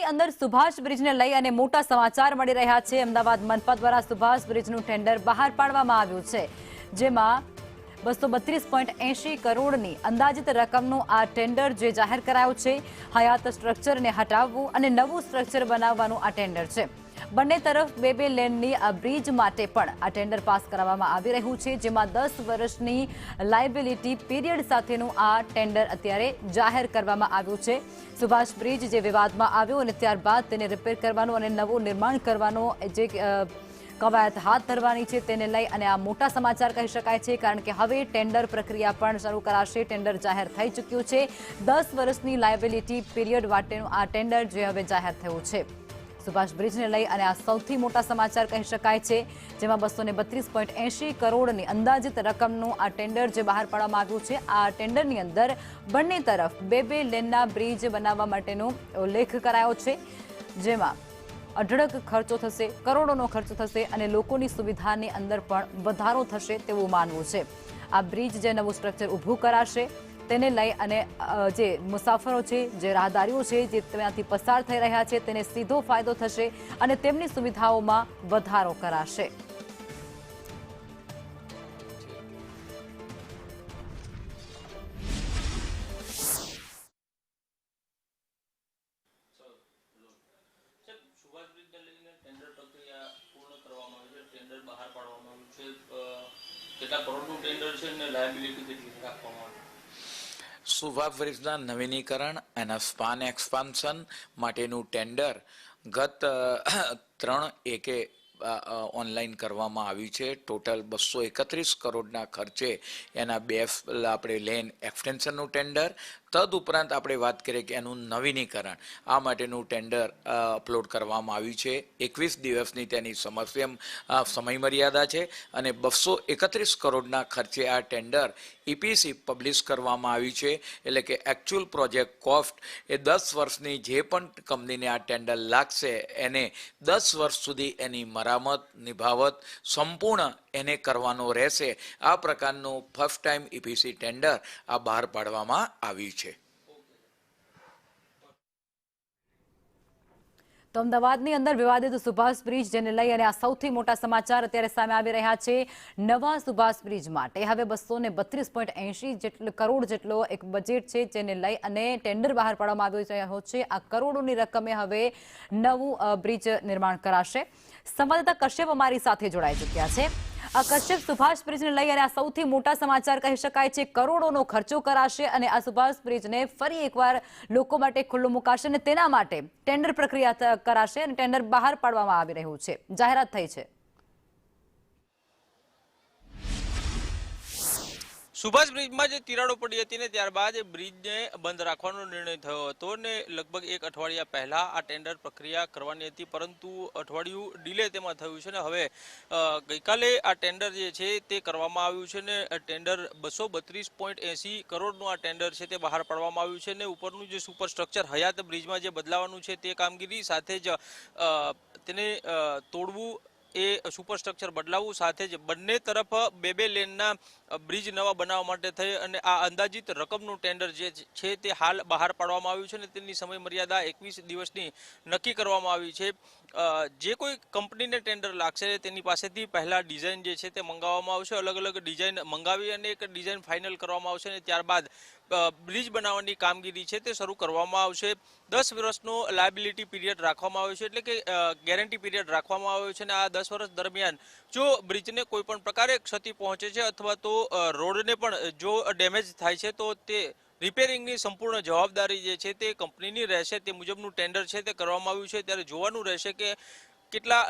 અમદાવાદની અંદર સુભાષ બ્રિજને લઈ અને મોટા સમાચાર મળી રહ્યા છે। અમદાવાદ મનપા દ્વારા સુભાષ બ્રિજનું ટેન્ડર બહાર પાડવામાં આવ્યું છે, જેમાં 232.80 કરોડની અંદાજિત રકમનું આ ટેન્ડર જે જાહેર કરાયું છે। હયાત સ્ટ્રક્ચરને હટાવવું અને નવું સ્ટ્રક્ચર બનાવવાનું આ ટેન્ડર છે। બંને તરફ બે લેનની આ બ્રિજ માટે પણ આ ટેન્ડર પાસ કરવામાં આવી રહ્યું છે, જેમાં 10 વર્ષની લાયબિલિટી પીરિયડ સાથેનું આ ટેન્ડર અત્યારે જાહેર કરવામાં આવ્યું છે। સુભાષ બ્રિજ જે વિવાદમાં આવ્યો અને ત્યારબાદ તેને રિપેર કરવાનું અને નવું નિર્માણ કરવાનો જે કવાયત હાથ ધરવાની છે, તેને લઈ અને આ મોટા સમાચાર કહી શકાય છે, કારણ કે હવે ટેન્ડર પ્રક્રિયા પણ શરૂ કરાશે। ટેન્ડર જાહેર થઈ ચૂક્યું છે। 10 વર્ષની લાયબિલિટી પીરિયડ માટેનું આ ટેન્ડર જે હવે જાહેર થયું છે। સુભાષ બ્રિજને લઈ અને આ સૌથી મોટા સમાચાર કહી શકાય છે, જેમાં 232.80 કરોડની અંદાજિત રકમનું આ ટેન્ડર જે બહાર પાડવામાં આવ્યું છે। આ ટેન્ડરની અંદર બંને તરફ બે લેનના બ્રિજ બનાવવા માટેનો ઉલ્લેખ કરાયો છે, જેમાં અઢળક ખર્ચો થશે, કરોડોનો ખર્ચ થશે અને લોકોની સુવિધાની અંદર પણ વધારો થશે તેવું માનવું છે। આ બ્રિજ જે નવું સ્ટ્રક્ચર ઊભું કરાશે તેને લઈ અને જે મુસાફરો છે, જે રાહદારીઓ છે, જે ત્યાંથી પસાર થઈ રહ્યા છે, તેને સીધો ફાયદો થશે અને તેમની સુવિધાઓમાં વધારો કરાશે। સુભાષ બ્રિજના નવીનીકરણ અને સ્પાન એક્સપાન્શન માટેનું ટેન્ડર ગત 3/1 ઓનલાઈન કરવામાં આવ્યું છે। ટોટલ 231 કરોડના ખર્ચે એના બે આપણે લેન એક્સટેન્શનનું ટેન્ડર, તદુપરાંત આપણે વાત કરીએ કે એનું નવીનીકરણ આ માટેનું ટેન્ડર અપલોડ કરવામાં આવ્યું છે। 21 દિવસની તેની સમયમર્યાદા છે અને 231 કરોડના ખર્ચે આ ટેન્ડર EPC પબ્લિશ કરવામાં આવ્યું છે। એટલે કે એકચ્યુઅલ પ્રોજેક્ટ કોસ્ટ એ 10 વર્ષની જે પણ કંપનીને આ ટેન્ડર લાગશે એને 10 વર્ષ સુધી એની મરામત, નિભાવત સંપૂર્ણ એને કરવાનો રહેશે। આ પ્રકારનું ફર્સ્ટ ટાઈમ EPC ટેન્ડર આ બહાર પાડવામાં આવ્યું છે। તો અમદાવાદની અંદર વિવાદિત સુભાષ બ્રિજ જેને લઈ અને આ સૌથી મોટા સમાચાર અત્યારે સામે આવી રહ્યા છે। નવા સુભાષ બ્રિજ માટે હવે 232.80 કરોડ જેટલો એક બજેટ છે, જેને લઈ અને ટેન્ડર બહાર પાડવામાં આવ્યો છે। આ કરોડોની રકમે હવે નવું બ્રિજ નિર્માણ કરાશે। સંવાદદાતા કશ્યપ અમારી સાથે જોડાઈ ચૂક્યા છે। આ કશ્યપ, સુભાષ બ્રિજને લઈ અને આ સૌથી મોટા સમાચાર કહી શકાય છે। કરોડોનો ખર્ચો કરાશે અને આ સુભાષ બ્રિજને ફરી એકવાર લોકો માટે ખુલ્લું મુકાશે અને તેના માટે ટેન્ડર પ્રક્રિયા કરાશે અને ટેન્ડર બહાર પાડવામાં આવી રહ્યું છે, જાહેરાત થઈ છે। સુભાષ બ્રિજમાં જે તિરાડો પડી હતી ને ત્યારબાદ બ્રિજને બંધ રાખવાનો નિર્ણય થયો હતો ને લગભગ 1 અઠવાડિયા પહેલા આ ટેન્ડર પ્રક્રિયા કરવાની હતી, પરંતુ અઠવાડિયું ડિલે તેમાં થયું છે ને હવે ગઈકાલે આ ટેન્ડર જે છે તે કરવામાં આવ્યું છે ને ટેન્ડર 232.80 કરોડનું આ ટેન્ડર છે તે બહાર પાડવામાં આવ્યું છે ને ઉપરનું જે સુપર સ્ટ્રક્ચર હયાત બ્રિજમાં જે બદલાવાનું છે તે કામગીરી સાથે જ તેને તોડવું, એ સુપર સ્ટ્રક્ચર બદલાવવું, સાથે જ બંને તરફ બે લેનના બ્રિજ નવા બનાવવા માટે થઈ અને આ અંદાજિત રકમનું ટેન્ડર જે છે તે હાલ બહાર પાડવામાં આવ્યું છે અને તેની સમય મર્યાદા 21 દિવસની નક્કી કરવામાં આવી છે। જે કોઈ કંપનીને ટેન્ડર લાગશે તેની પાસેથી પહેલા ડિઝાઇન જે છે તે મંગાવવામાં આવશે, અલગ અલગ ડિઝાઇન મંગાવી અને એક ડિઝાઇન ફાઇનલ કરવામાં આવશે અને ત્યારબાદ બ્રિજ બનાવવાની કામગીરી છે તે શરૂ કરવામાં આવશે। 10 વર્ષનો લાયબિલિટી પીરિયડ રાખવામાં આવ્યો છે, એટલે કે ગેરંટી પીરિયડ રાખવામાં આવ્યો છે અને આ 10 વર્ષ દરમિયાન જો બ્રિજને કોઈ પણ પ્રકારે ક્ષતિ પહોંચે છે અથવા તો રોડને પણ જો ડેમેજ થાય છે તો તે રિપેરિંગની સંપૂર્ણ જવાબદારી જે છે તે કંપનીની રહેશે। તે મુજબનું ટેન્ડર છે તે કરવામાં આવ્યું છે। ત્યારે જોવાનું રહેશે કે કેટલા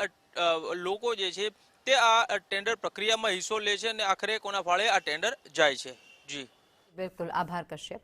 લોકો જે છે તે આ ટેન્ડર પ્રક્રિયામાં હિસ્સો લે છે અને આખરે કોના ફાળે આ ટેન્ડર જાય છે। જી બિલકુલ, આભાર કશ્યપ।